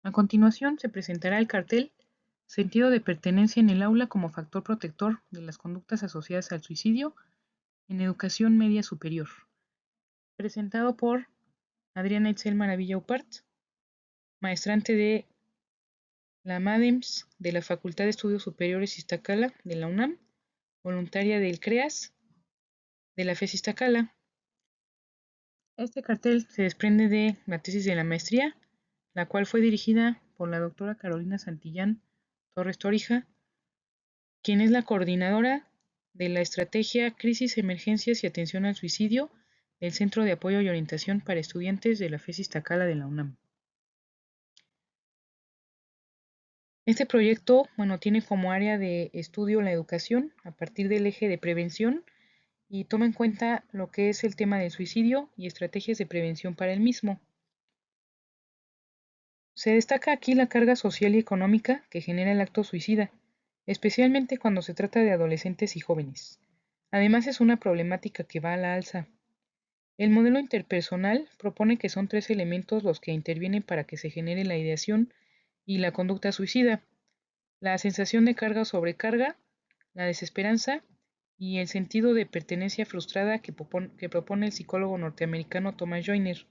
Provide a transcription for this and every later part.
A continuación se presentará el cartel Sentido de pertenencia en el aula como factor protector de las conductas asociadas al suicidio en educación media superior, presentado por Adriana Itzel Maravilla Upart, maestrante de la MADEMS de la Facultad de Estudios Superiores Iztacala de la UNAM, voluntaria del CREAS de la FES Iztacala. Este cartel se desprende de la tesis de la maestría, la cual fue dirigida por la doctora Carolina Santillán Torres Torija, quien es la coordinadora de la estrategia Crisis, Emergencias y Atención al Suicidio del Centro de Apoyo y Orientación para Estudiantes de la FES Iztacala de la UNAM. Este proyecto, tiene como área de estudio la educación a partir del eje de prevención y toma en cuenta lo que es el tema del suicidio y estrategias de prevención para el mismo. Se destaca aquí la carga social y económica que genera el acto suicida, especialmente cuando se trata de adolescentes y jóvenes. Además, es una problemática que va a la alza. El modelo interpersonal propone que son 3 elementos los que intervienen para que se genere la ideación y la conducta suicida: la sensación de carga o sobrecarga, la desesperanza y el sentido de pertenencia frustrada que propone el psicólogo norteamericano Thomas Joyner.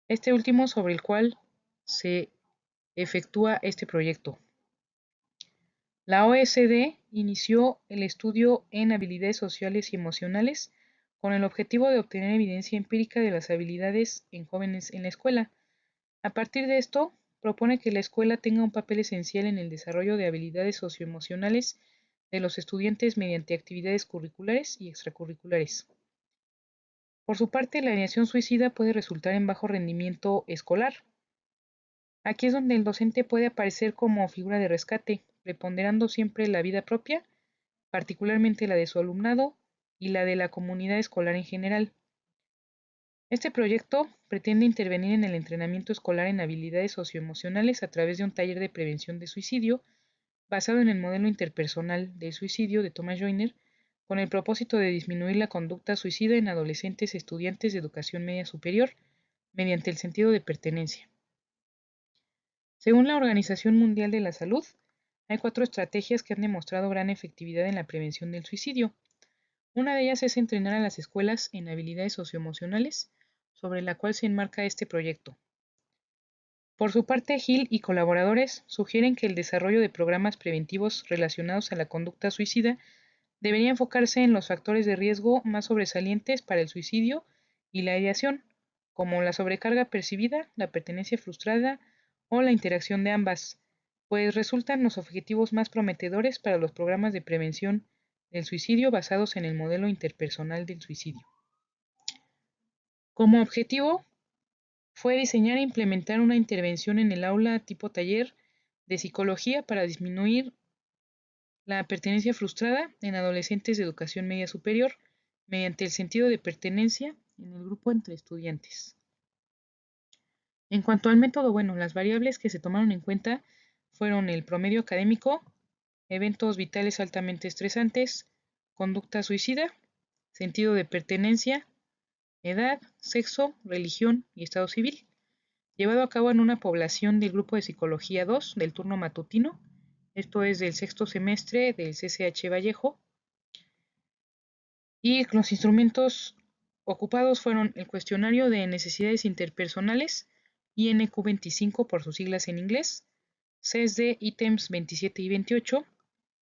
Este último sobre el cual se efectúa este proyecto. La OSD inició el estudio en habilidades sociales y emocionales con el objetivo de obtener evidencia empírica de las habilidades en jóvenes en la escuela. A partir de esto, propone que la escuela tenga un papel esencial en el desarrollo de habilidades socioemocionales de los estudiantes mediante actividades curriculares y extracurriculares. Por su parte, la ideación suicida puede resultar en bajo rendimiento escolar. Aquí es donde el docente puede aparecer como figura de rescate, preponderando siempre la vida propia, particularmente la de su alumnado y la de la comunidad escolar en general. Este proyecto pretende intervenir en el entrenamiento escolar en habilidades socioemocionales a través de un taller de prevención de suicidio basado en el modelo interpersonal del suicidio de Thomas Joyner, con el propósito de disminuir la conducta suicida en adolescentes estudiantes de educación media superior mediante el sentido de pertenencia. Según la Organización Mundial de la Salud, hay 4 estrategias que han demostrado gran efectividad en la prevención del suicidio. Una de ellas es entrenar a las escuelas en habilidades socioemocionales, sobre la cual se enmarca este proyecto. Por su parte, Hill y colaboradores sugieren que el desarrollo de programas preventivos relacionados a la conducta suicida debería enfocarse en los factores de riesgo más sobresalientes para el suicidio y la ideación, como la sobrecarga percibida, la pertenencia frustrada o la interacción de ambas, pues resultan los objetivos más prometedores para los programas de prevención del suicidio basados en el modelo interpersonal del suicidio. Como objetivo, fue diseñar e implementar una intervención en el aula tipo taller de psicología para disminuir la pertenencia frustrada en adolescentes de educación media superior mediante el sentido de pertenencia en el grupo entre estudiantes. En cuanto al método, las variables que se tomaron en cuenta fueron el promedio académico, eventos vitales altamente estresantes, conducta suicida, sentido de pertenencia, edad, sexo, religión y estado civil, llevado a cabo en una población del grupo de Psicología 2 del turno matutino, esto es del sexto semestre del CCH Vallejo, y los instrumentos ocupados fueron el cuestionario de necesidades interpersonales, INQ25 por sus siglas en inglés, CESD ítems 27 y 28,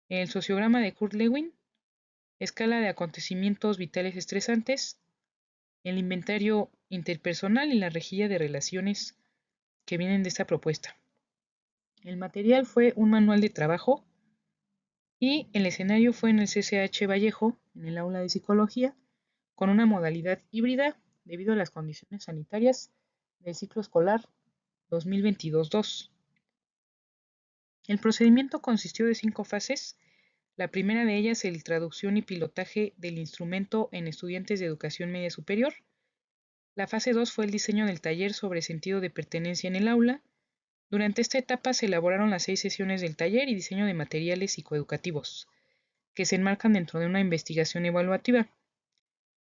el sociograma de Kurt Lewin, escala de acontecimientos vitales estresantes, el inventario interpersonal y la rejilla de relaciones que vienen de esta propuesta. El material fue un manual de trabajo y el escenario fue en el CCH Vallejo, en el aula de psicología, con una modalidad híbrida debido a las condiciones sanitarias del ciclo escolar 2022-2. El procedimiento consistió de 5 fases. La primera de ellas, el traducción y pilotaje del instrumento en estudiantes de educación media superior. La fase 2 fue el diseño del taller sobre sentido de pertenencia en el aula. Durante esta etapa se elaboraron las 6 sesiones del taller y diseño de materiales psicoeducativos, que se enmarcan dentro de una investigación evaluativa.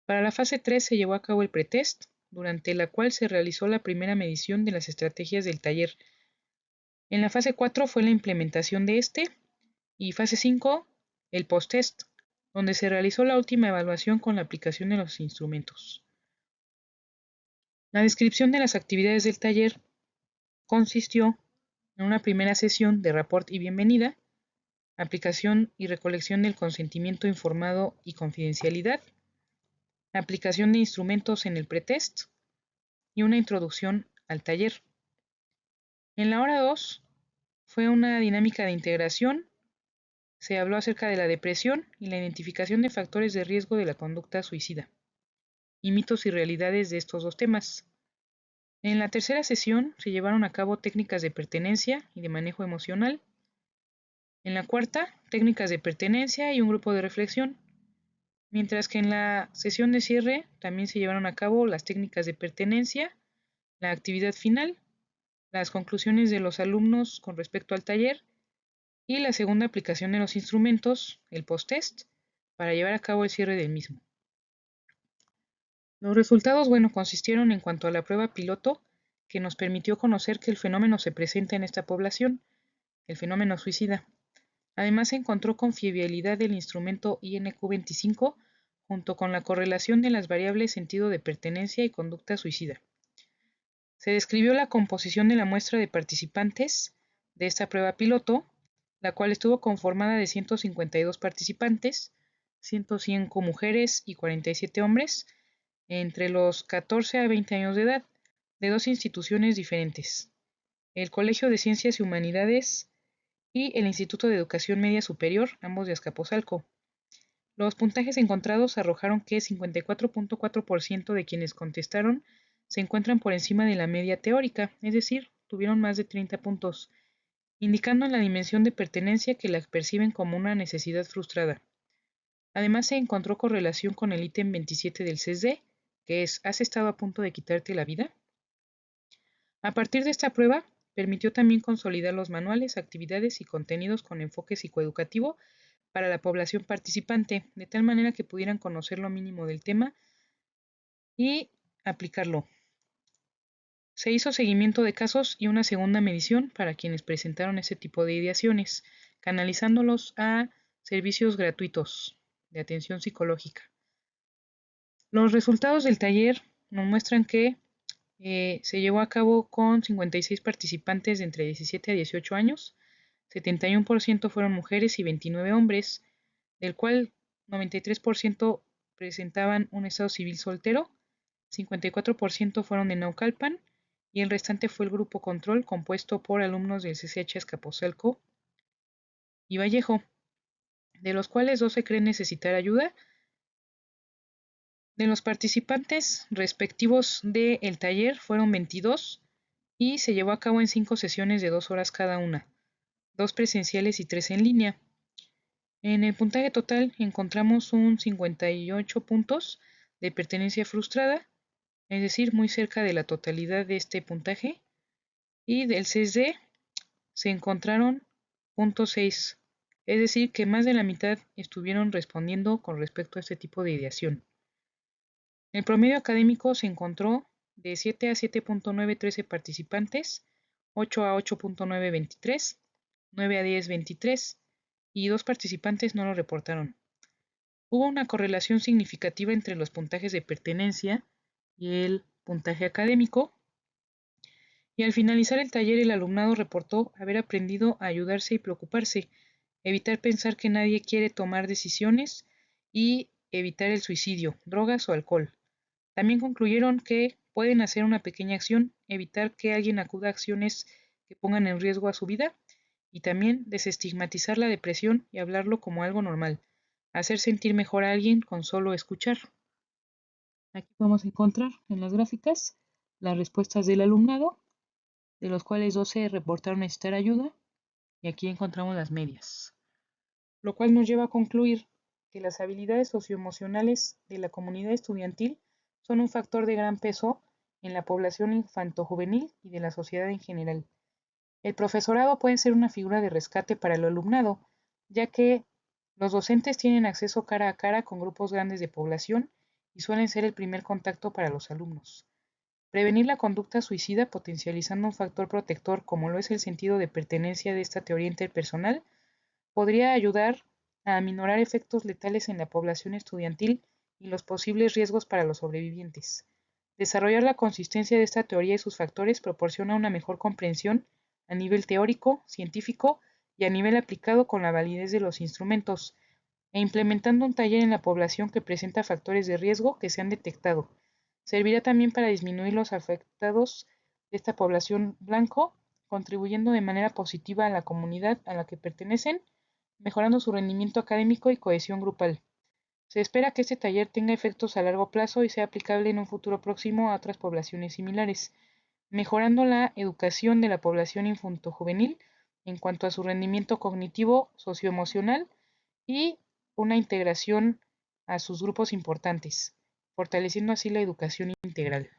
Para la fase 3 se llevó a cabo el pretest, durante la cual se realizó la primera medición de las estrategias del taller En la fase 4 fue la implementación de este y fase 5 el post-test, donde se realizó la última evaluación con la aplicación de los instrumentos. La descripción de las actividades del taller consistió en una primera sesión de rapport y bienvenida, aplicación y recolección del consentimiento informado y confidencialidad, aplicación de instrumentos en el pretest y una introducción al taller. En la hora 2 fue una dinámica de integración. Se habló acerca de la depresión y la identificación de factores de riesgo de la conducta suicida, y mitos y realidades de estos dos temas. En la tercera sesión se llevaron a cabo técnicas de pertenencia y de manejo emocional. En la cuarta, técnicas de pertenencia y un grupo de reflexión. Mientras que en la sesión de cierre también se llevaron a cabo las técnicas de pertenencia, la actividad final, las conclusiones de los alumnos con respecto al taller y la segunda aplicación de los instrumentos, el post-test, para llevar a cabo el cierre del mismo. Los resultados, consistieron en cuanto a la prueba piloto, que nos permitió conocer que el fenómeno se presenta en esta población, el fenómeno suicida. Además, se encontró confiabilidad del instrumento INQ-25 junto con la correlación de las variables sentido de pertenencia y conducta suicida. Se describió la composición de la muestra de participantes de esta prueba piloto, la cual estuvo conformada de 152 participantes, 105 mujeres y 47 hombres, entre los 14 a 20 años de edad, de dos instituciones diferentes, el Colegio de Ciencias y Humanidades y el Instituto de Educación Media Superior, ambos de Azcapotzalco. Los puntajes encontrados arrojaron que 54.4% de quienes contestaron se encuentran por encima de la media teórica, es decir, tuvieron más de 30 puntos, indicando en la dimensión de pertenencia que la perciben como una necesidad frustrada. Además, se encontró correlación con el ítem 27 del CESD, que es ¿has estado a punto de quitarte la vida? A partir de esta prueba, permitió también consolidar los manuales, actividades y contenidos con enfoque psicoeducativo para la población participante, de tal manera que pudieran conocer lo mínimo del tema y aplicarlo. Se hizo seguimiento de casos y una segunda medición para quienes presentaron ese tipo de ideaciones, canalizándolos a servicios gratuitos de atención psicológica. Los resultados del taller nos muestran que se llevó a cabo con 56 participantes de entre 17 a 18 años, 71% fueron mujeres y 29 hombres, del cual 93% presentaban un estado civil soltero, 54% fueron de Naucalpan y el restante fue el grupo control compuesto por alumnos del CCH Azcapotzalco y Vallejo, de los cuales 12 creen necesitar ayuda. De los participantes respectivos del taller fueron 22 y se llevó a cabo en 5 sesiones de 2 horas cada una, 2 presenciales y 3 en línea. En el puntaje total encontramos un 58 puntos de pertenencia frustrada, es decir, muy cerca de la totalidad de este puntaje, y del CESD se encontraron .6, es decir, que más de la mitad estuvieron respondiendo con respecto a este tipo de ideación. El promedio académico se encontró de 7 a 7.913 participantes, 8 a 8.923, 9 a 10.23 y 2 participantes no lo reportaron. Hubo una correlación significativa entre los puntajes de pertenencia y el puntaje académico, y al finalizar el taller el alumnado reportó haber aprendido a ayudarse y preocuparse, evitar pensar que nadie quiere tomar decisiones y evitar el suicidio, drogas o alcohol. También concluyeron que pueden hacer una pequeña acción, evitar que alguien acuda a acciones que pongan en riesgo a su vida y también desestigmatizar la depresión y hablarlo como algo normal, hacer sentir mejor a alguien con solo escuchar. Aquí podemos encontrar en las gráficas las respuestas del alumnado, de los cuales 12 reportaron necesitar ayuda y aquí encontramos las medias, lo cual nos lleva a concluir que las habilidades socioemocionales de la comunidad estudiantil son un factor de gran peso en la población infantojuvenil y de la sociedad en general. El profesorado puede ser una figura de rescate para el alumnado, ya que los docentes tienen acceso cara a cara con grupos grandes de población y suelen ser el primer contacto para los alumnos. Prevenir la conducta suicida potencializando un factor protector como lo es el sentido de pertenencia de esta teoría interpersonal podría ayudar a aminorar efectos letales en la población estudiantil y los posibles riesgos para los sobrevivientes. Desarrollar la consistencia de esta teoría y sus factores proporciona una mejor comprensión a nivel teórico, científico y a nivel aplicado con la validez de los instrumentos, e implementando un taller en la población que presenta factores de riesgo que se han detectado. Servirá también para disminuir los afectados de esta población blanco, contribuyendo de manera positiva a la comunidad a la que pertenecen, mejorando su rendimiento académico y cohesión grupal. Se espera que este taller tenga efectos a largo plazo y sea aplicable en un futuro próximo a otras poblaciones similares, mejorando la educación de la población infanto-juvenil en cuanto a su rendimiento cognitivo, socioemocional y una integración a sus grupos importantes, fortaleciendo así la educación integral.